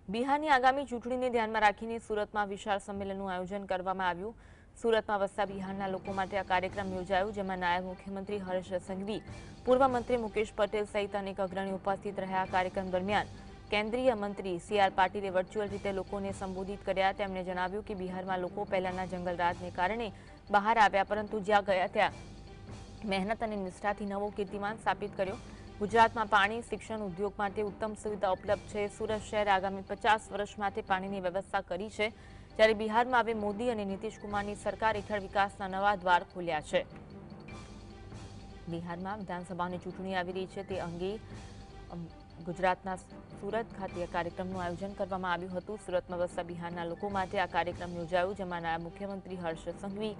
બિહારની આગામી ચૂંટણીને ધ્યાનમાં રાખીને સુરતમાં વિશાળ સંમેલનનું આયોજન કરવામાં આવ્યું। સુરતમાં વસતા બિહારના લોકો માટે આ કાર્યક્રમ યોજાયો, જેમાં નાયબ મુખ્યમંત્રી હર્ષ સંઘવી, પૂર્વ મંત્રી મુકેશ પટેલ સહિત અનેક અગ્રણીઓ ઉપસ્થિત રહ્યા। કાર્યક્રમ દરમિયાન કેન્દ્રીય મંત્રી સી.આર. પાટીલે વર્ચ્યુઅલ રીતે લોકોને સંબોધિત કર્યા। તેમણે જણાવ્યું કે બિહારમાં લોકો પહેલાના જંગલરાજને કારણે બહાર આવ્યા, પરંતુ જ્યાં ગયા ત્યાં મહેનત અને નિષ્ઠાથી નવો કીર્તિમાન સ્થાપિત કર્યો। ગુજરાતમાં પાણી, શિક્ષણ, ઉદ્યોગ માટે ઉત્તમ સુવિધા ઉપલબ્ધ છે। સુરત શહેર આગામી 50 વર્ષ માટે પાણીની વ્યવસ્થા કરી છે, જ્યારે બિહારમાં હવે મોદી અને નીતિશ કુમારની સરકાર હેઠળ વિકાસના નવા દ્વાર ખોલ્યા છે। બિહારમાં વિધાનસભાની ચૂંટણી આવી રહી છે, તે અંગે ગુજરાતના સુરત ખાતે કાર્યક્રમનું આયોજન કરવામાં આવ્યું હતું। સુરતમાં વસતા બિહારના લોકો માટે આ કાર્યક્રમ યોજાયો, જેમાં નાયબ મુખ્યમંત્રી હર્ષ સંઘવી,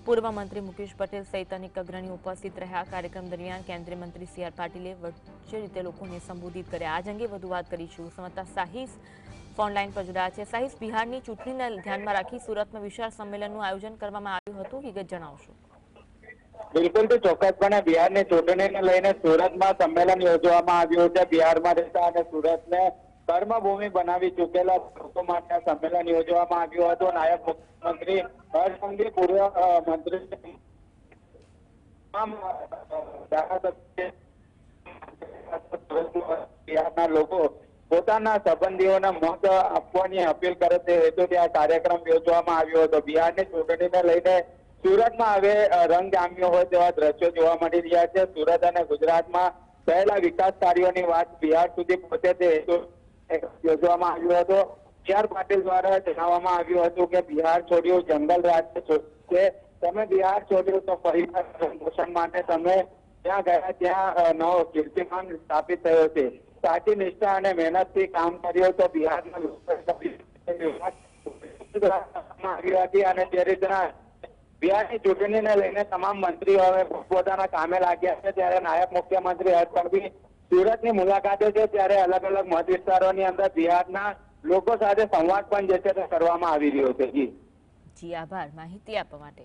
પૂર્વ મંત્રી મુકેશ પટેલ સહિત અનેક અગ્રણીઓ ઉપસ્થિત રહ્યા। કાર્યક્રમ દરમિયાન કેન્દ્રીય મંત્રી સી.આર. પાટીલે વર્ચ્યુઅલ રીતે લોકોને સંબોધિત કર્યા। આ અંગે વધુ વાત કરીશું। સંવાદદાતા સાહિસ ફોનલાઈન પર જોડાયા છે। સાહિસ, બિહારની ચૂંટણીને ધ્યાનમાં રાખી સુરતમાં વિશાળ સંમેલનનું આયોજન કરવામાં આવ્યું હતું, વિગત જણાવશો? બિલકુલ તો ચોક્કસપણે બિહારની ચૂંટણીને લઈને સુરતમાં સંમેલન યોજવામાં આવ્યું છે। બિહારમાં રહેતા અને સુરતને કર્મભૂમિ બનાવી ચૂકેલા લોકો માટે આ સંમેલન યોજવામાં આવ્યું હતું। નાયબ મુખ્યમંત્રી હર્ષ સંઘવી, પૂર્વ મંત્રી બિહારના લોકો પોતાના સંબંધીઓને મત આપવાની અપીલ કરે તે હેતુથી આ કાર્યક્રમ યોજવામાં આવ્યો હતો। બિહારની ચૂંટણીને લઈને સુરતમાં હવે રંગ જામ્યો હોય તેવા દ્રશ્યો જોવા મળી રહ્યા છે। સુરત અને ગુજરાતમાં થયેલા વિકાસ કાર્યોની વાત બિહાર સુધી પહોંચે તે હેતુ યોજવામાં આવ્યો હતો। સી.આર. પાટીલ દ્વારા જણાવવામાં આવ્યું હતું કે બિહાર છોડ્યું જંગલ રાજ છે, તમે બિહાર છોડ્યું તો પરિવાર પોષણ માટે તમે ત્યાં ગયા ત્યાં નવો કીર્તિમાન સ્થાપિત થયો છે। સાચી નિષ્ઠા અને મહેનતથી કામ કર્યું તો બિહારના આવી હતી અને તે રીતના બિહારની ચૂંટણીને લઈને તમામ મંત્રીઓ હવે પોતાના કામે લાગ્યા છે। ત્યારે નાયબ મુખ્યમંત્રી હર્ષ સંઘવી સુરતની મુલાકાતે છે, ત્યારે અલગ અલગ મત વિસ્તારોની અંદર બિહારના લોકો સાથે સંવાદ પણ જે છે તે કરવામાં આવી રહ્યો છે। જી, આભાર માહિતી આપવા માટે।